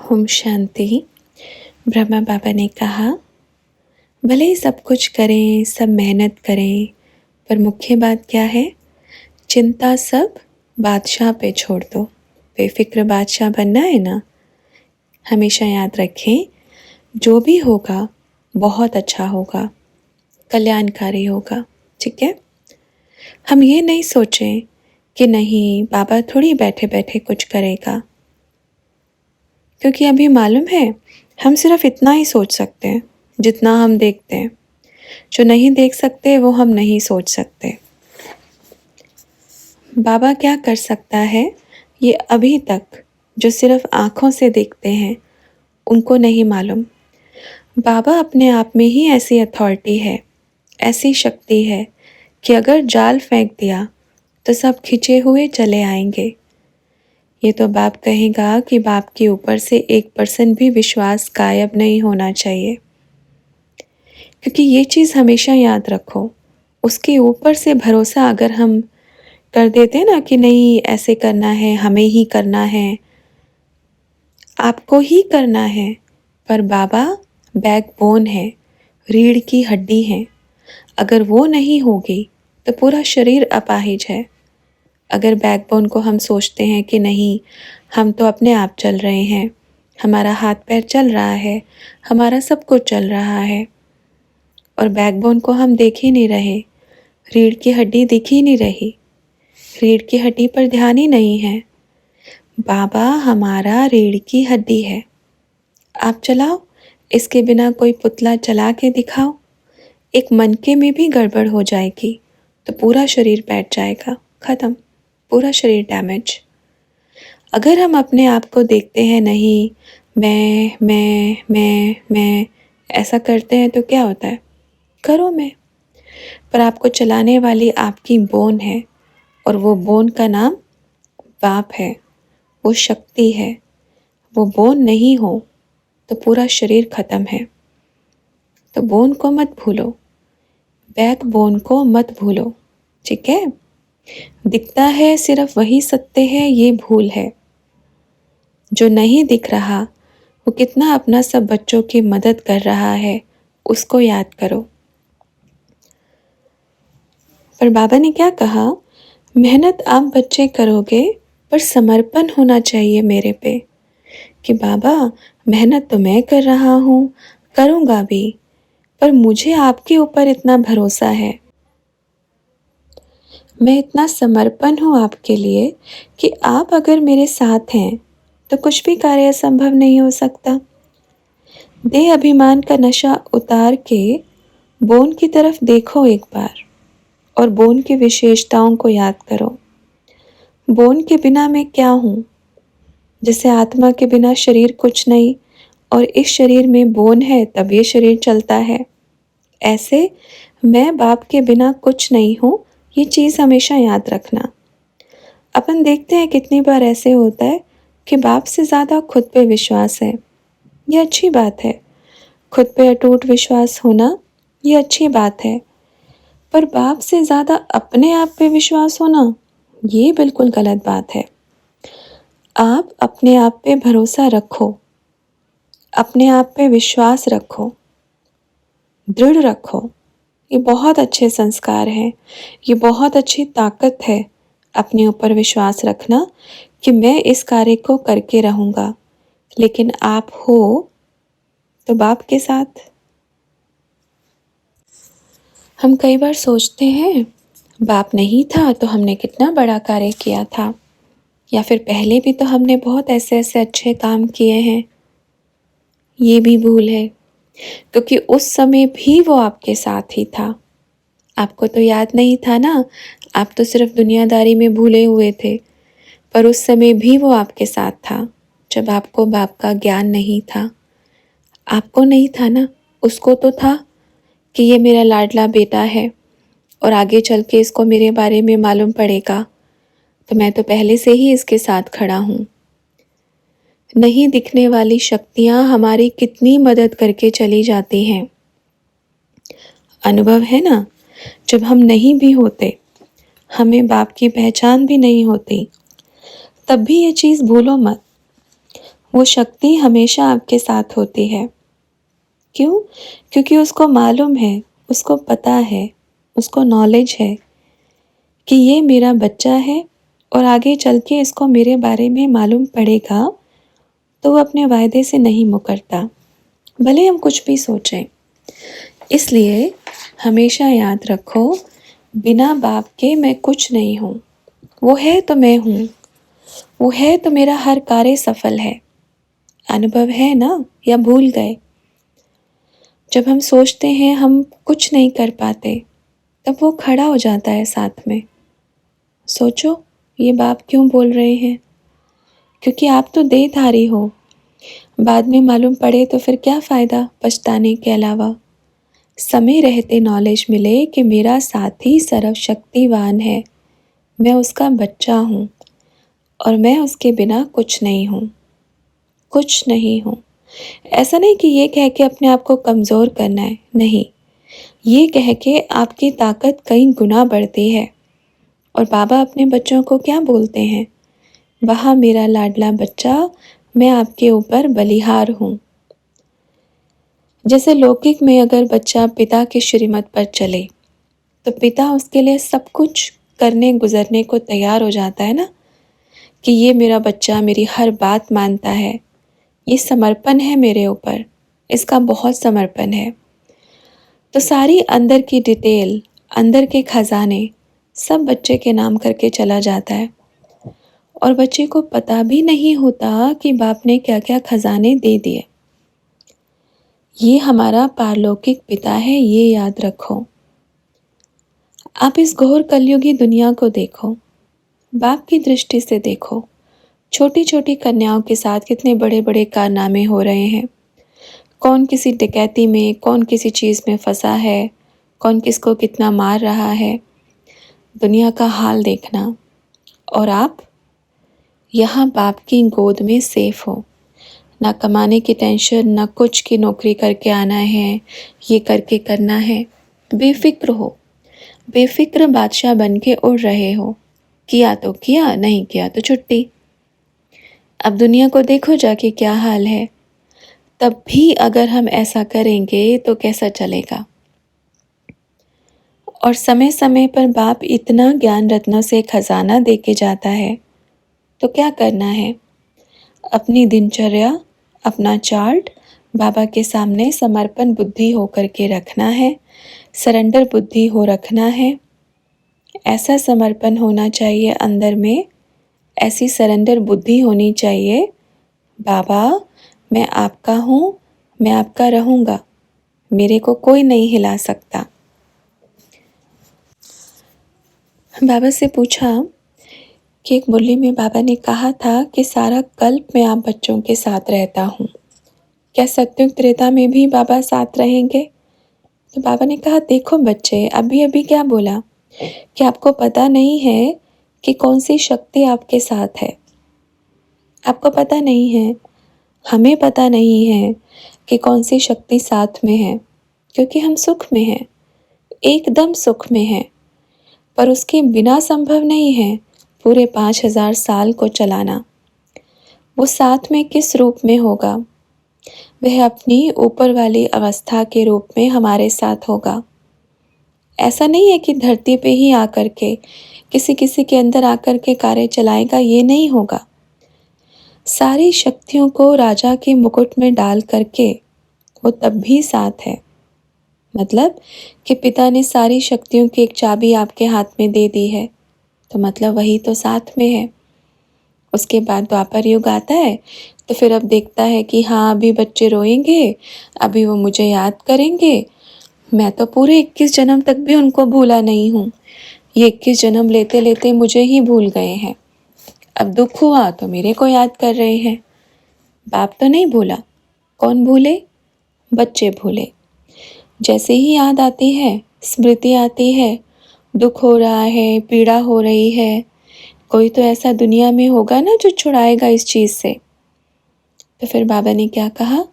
ओम शांति। ब्रह्मा बाबा ने कहा, भले ही सब कुछ करें, सब मेहनत करें, पर मुख्य बात क्या है? चिंता सब बादशाह पे छोड़ दो। बेफिक्र बादशाह बनना है ना। हमेशा याद रखें, जो भी होगा बहुत अच्छा होगा, कल्याणकारी होगा। ठीक है। हम ये नहीं सोचें कि नहीं, बाबा थोड़ी बैठे बैठे कुछ करेगा, क्योंकि अभी मालूम है हम सिर्फ इतना ही सोच सकते हैं जितना हम देखते हैं। जो नहीं देख सकते वो हम नहीं सोच सकते। बाबा क्या कर सकता है, ये अभी तक जो सिर्फ आँखों से देखते हैं उनको नहीं मालूम। बाबा अपने आप में ही ऐसी अथॉरिटी है, ऐसी शक्ति है कि अगर जाल फेंक दिया तो सब खिंचे हुए चले आएंगे। ये तो बाप कहेगा कि बाप के ऊपर से 1% भी विश्वास गायब नहीं होना चाहिए, क्योंकि ये चीज़ हमेशा याद रखो। उसके ऊपर से भरोसा अगर हम कर देते ना कि नहीं ऐसे करना है, हमें ही करना है, आपको ही करना है, पर बाबा बैकबोन है, रीढ़ की हड्डी है। अगर वो नहीं होगी तो पूरा शरीर अपाहिज है। अगर बैकबोन को हम सोचते हैं कि नहीं, हम तो अपने आप चल रहे हैं, हमारा हाथ पैर चल रहा है, हमारा सब कुछ चल रहा है, और बैकबोन को हम देख ही नहीं रहे, रीढ़ की हड्डी दिख ही नहीं रही, रीढ़ की हड्डी पर ध्यान ही नहीं है। बाबा हमारा रीढ़ की हड्डी है। आप चलाओ, इसके बिना कोई पुतला चला के दिखाओ, एक मनके में भी गड़बड़ हो जाएगी तो पूरा शरीर बैठ जाएगा, ख़त्म, पूरा शरीर डैमेज। अगर हम अपने आप को देखते हैं नहीं, मैं ऐसा करते हैं तो क्या होता है? करो मैं, पर आपको चलाने वाली आपकी बोन है, और वो बोन का नाम बाप है, वो शक्ति है। वो बोन नहीं हो तो पूरा शरीर ख़त्म है। तो बोन को मत भूलो, बैक बोन को मत भूलो। ठीक है। दिखता है सिर्फ वही सत्य है, ये भूल है। जो नहीं दिख रहा वो कितना अपना सब बच्चों की मदद कर रहा है, उसको याद करो। पर बाबा ने क्या कहा, मेहनत आप बच्चे करोगे, पर समर्पण होना चाहिए मेरे पे, कि बाबा मेहनत तो मैं कर रहा हूँ, करूँगा भी, पर मुझे आपके ऊपर इतना भरोसा है, मैं इतना समर्पण हूँ आपके लिए कि आप अगर मेरे साथ हैं तो कुछ भी कार्य संभव नहीं हो सकता। देह अभिमान का नशा उतार के बोन की तरफ देखो एक बार, और बोन की विशेषताओं को याद करो। बोन के बिना मैं क्या हूँ? जैसे आत्मा के बिना शरीर कुछ नहीं, और इस शरीर में बोन है तब ये शरीर चलता है। ऐसे मैं बाप के बिना कुछ नहीं हूँ, ये चीज़ हमेशा याद रखना। अपन देखते हैं कितनी बार ऐसे होता है कि बाप से ज़्यादा खुद पे विश्वास है, ये अच्छी बात है। खुद पे अटूट विश्वास होना ये अच्छी बात है, पर बाप से ज़्यादा अपने आप पे विश्वास होना ये बिल्कुल गलत बात है। आप अपने आप पे भरोसा रखो, अपने आप पे विश्वास रखो, दृढ़ रखो। ये बहुत अच्छे संस्कार हैं, ये बहुत अच्छी ताकत है अपने ऊपर विश्वास रखना कि मैं इस कार्य को करके रहूँगा। लेकिन आप हो तो बाप के साथ। हम कई बार सोचते हैं बाप नहीं था तो हमने कितना बड़ा कार्य किया था, या फिर पहले भी तो हमने बहुत ऐसे ऐसे अच्छे काम किए हैं। ये भी भूल है, क्योंकि उस समय भी वो आपके साथ ही था। आपको तो याद नहीं था ना, आप तो सिर्फ दुनियादारी में भूले हुए थे, पर उस समय भी वो आपके साथ था जब आपको बाप का ज्ञान नहीं था। आपको नहीं था ना, उसको तो था कि ये मेरा लाडला बेटा है और आगे चल के इसको मेरे बारे में मालूम पड़ेगा, तो मैं तो पहले से ही इसके साथ खड़ा हूँ। नहीं दिखने वाली शक्तियाँ हमारी कितनी मदद करके चली जाती हैं। अनुभव है ना, जब हम नहीं भी होते, हमें बाप की पहचान भी नहीं होती, तब भी ये चीज़ भूलो मत। वो शक्ति हमेशा आपके साथ होती है। क्यों? क्योंकि उसको मालूम है, उसको पता है, उसको नॉलेज है कि ये मेरा बच्चा है और आगे चल के इसको मेरे बारे में मालूम पड़ेगा, तो वो अपने वायदे से नहीं मुकरता, भले हम कुछ भी सोचें। इसलिए हमेशा याद रखो, बिना बाप के मैं कुछ नहीं हूँ। वो है तो मैं हूँ, वो है तो मेरा हर कार्य सफल है। अनुभव है ना, या भूल गए? जब हम सोचते हैं हम कुछ नहीं कर पाते, तब वो खड़ा हो जाता है साथ में। सोचो, ये बाप क्यों बोल रहे हैं? क्योंकि आप तो देहधारी हो। बाद में मालूम पड़े तो फिर क्या फ़ायदा पछताने के अलावा। समय रहते नॉलेज मिले कि मेरा साथी सर्वशक्तिवान है, मैं उसका बच्चा हूँ और मैं उसके बिना कुछ नहीं हूँ, कुछ नहीं हूँ। ऐसा नहीं कि ये कह के अपने आप को कमज़ोर करना है, नहीं, ये कह के आपकी ताकत कई गुना बढ़ती है। और बाबा अपने बच्चों को क्या बोलते हैं? वहाँ मेरा लाडला बच्चा, मैं आपके ऊपर बलिहार हूँ। जैसे लौकिक में अगर बच्चा पिता की श्रीमत पर चले, तो पिता उसके लिए सब कुछ करने गुजरने को तैयार हो जाता है ना, कि ये मेरा बच्चा मेरी हर बात मानता है, ये समर्पण है मेरे ऊपर, इसका बहुत समर्पण है। तो सारी अंदर की डिटेल, अंदर के खजाने सब बच्चे के नाम करके चला जाता है और बच्चे को पता भी नहीं होता कि बाप ने क्या क्या खजाने दे दिए। ये हमारा पारलौकिक पिता है, ये याद रखो। आप इस घोर कलयुगी दुनिया को देखो, बाप की दृष्टि से देखो। छोटी छोटी कन्याओं के साथ कितने बड़े बड़े कारनामे हो रहे हैं। कौन किसी डकैती में, कौन किसी चीज़ में फंसा है, कौन किसको कितना मार रहा है, दुनिया का हाल देखना। और आप यहाँ बाप की गोद में सेफ हो, ना कमाने की टेंशन, ना कुछ की नौकरी करके आना है, ये करके करना है। बेफिक्र हो, बेफिक्र बादशाह बन के उड़ रहे हो। किया तो किया, नहीं किया तो छुट्टी। अब दुनिया को देखो जाके क्या हाल है। तब भी अगर हम ऐसा करेंगे तो कैसा चलेगा। और समय समय पर बाप इतना ज्ञान रत्नों से खजाना दे के जाता है, तो क्या करना है? अपनी दिनचर्या, अपना चार्ट बाबा के सामने समर्पण बुद्धि होकर के रखना है, सरेंडर बुद्धि हो रखना है। ऐसा समर्पण होना चाहिए अंदर में, ऐसी सरेंडर बुद्धि होनी चाहिए, बाबा मैं आपका हूँ, मैं आपका रहूँगा, मेरे को कोई नहीं हिला सकता। बाबा से पूछा कि एक मुरली में बाबा ने कहा था कि सारा कल्प में आप बच्चों के साथ रहता हूँ, क्या सत्युग त्रेता में भी बाबा साथ रहेंगे? तो बाबा ने कहा, देखो बच्चे, अभी अभी क्या बोला कि आपको पता नहीं है कि कौन सी शक्ति आपके साथ है। आपको पता नहीं है, हमें पता नहीं है कि कौन सी शक्ति साथ में है, क्योंकि हम सुख में हैं, एकदम सुख में हैं। पर उसके बिना संभव नहीं है पूरे 5000 साल को चलाना। वो साथ में किस रूप में होगा? वह अपनी ऊपर वाली अवस्था के रूप में हमारे साथ होगा। ऐसा नहीं है कि धरती पे ही आकर के किसी किसी के अंदर आकर के कार्य चलाएगा, ये नहीं होगा। सारी शक्तियों को राजा के मुकुट में डाल करके वो तब भी साथ है। मतलब कि पिता ने सारी शक्तियों की एक चाबी आपके हाथ में दे दी है, तो मतलब वही तो साथ में है। उसके बाद द्वापर युग आता है, तो फिर अब देखता है कि हाँ अभी बच्चे रोएंगे, अभी वो मुझे याद करेंगे। मैं तो पूरे 21 जन्म तक भी उनको भूला नहीं हूँ, ये 21 जन्म लेते लेते मुझे ही भूल गए हैं। अब दुख हुआ तो मेरे को याद कर रहे हैं। बाप तो नहीं भूला, कौन भूले? बच्चे भूले। जैसे ही याद आती है, स्मृति आती है, दुख हो रहा है, पीड़ा हो रही है, कोई तो ऐसा दुनिया में होगा ना जो छुड़ाएगा इस चीज़ से। तो फिर बाबा ने क्या कहा,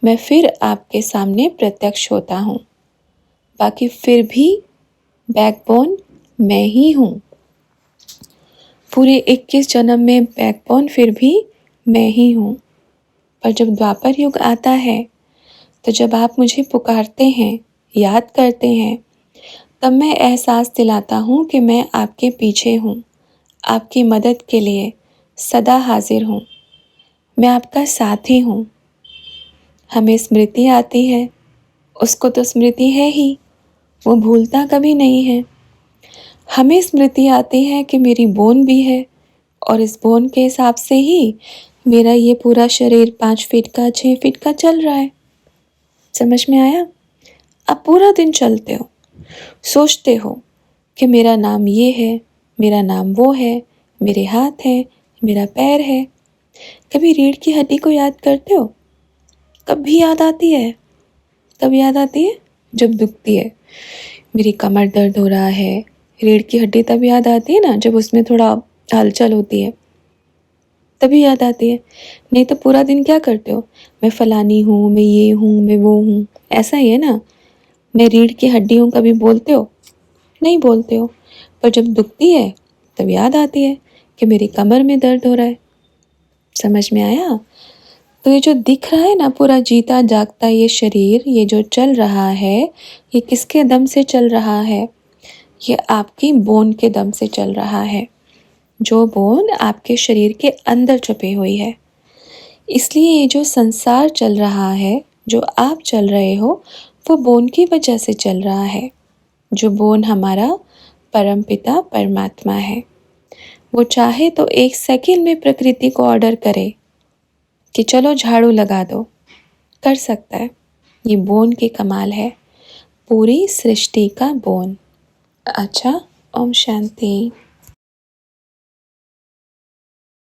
मैं फिर आपके सामने प्रत्यक्ष होता हूँ, बाकी फिर भी बैकबोन मैं ही हूँ। पूरे 21 जन्म में बैकबोन फिर भी मैं ही हूँ। पर जब द्वापर युग आता है, तो जब आप मुझे पुकारते हैं, याद करते हैं, तब मैं एहसास दिलाता हूँ कि मैं आपके पीछे हूँ, आपकी मदद के लिए सदा हाजिर हूँ। मैं आपका साथी हूँ। हमें स्मृति आती है, उसको तो स्मृति है ही, वो भूलता कभी नहीं है। हमें स्मृति आती है कि मेरी बोन भी है, और इस बोन के हिसाब से ही मेरा ये पूरा शरीर 5 फीट का 6 फीट का चल रहा है। समझ में आया? आप पूरा दिन चलते हो, सोचते हो कि मेरा नाम ये है, मेरा नाम वो है, मेरे हाथ है, मेरा पैर है। कभी रीढ़ की हड्डी को याद करते हो? कभी याद आती है? कब याद आती है? जब दुखती है। मेरी कमर दर्द हो रहा है, रीढ़ की हड्डी तब याद आती है ना, जब उसमें थोड़ा हलचल होती है, तभी याद आती है। नहीं तो पूरा दिन क्या करते हो? मैं फलानी हूँ, मैं ये हूँ, मैं वो हूँ, ऐसा ही है ना। मैं रीढ़ की हड्डी हूँ, कभी बोलते हो? नहीं बोलते हो। पर जब दुखती है तब याद आती है कि मेरी कमर में दर्द हो रहा है। समझ में आया? तो ये जो दिख रहा है ना, पूरा जीता जागता ये शरीर, ये जो चल रहा है, ये किसके दम से चल रहा है? ये आपकी बोन के दम से चल रहा है, जो बोन आपके शरीर के अंदर छुपी हुई है। इसलिए ये जो संसार चल रहा है, जो आप चल रहे हो, वो बोन की वजह से चल रहा है। जो बोन हमारा परमपिता परमात्मा है, वो चाहे तो 1 सेकंड में प्रकृति को ऑर्डर करे कि चलो झाड़ू लगा दो, कर सकता है। ये बोन की कमाल है, पूरी सृष्टि का बोन। अच्छा, ओम शांति।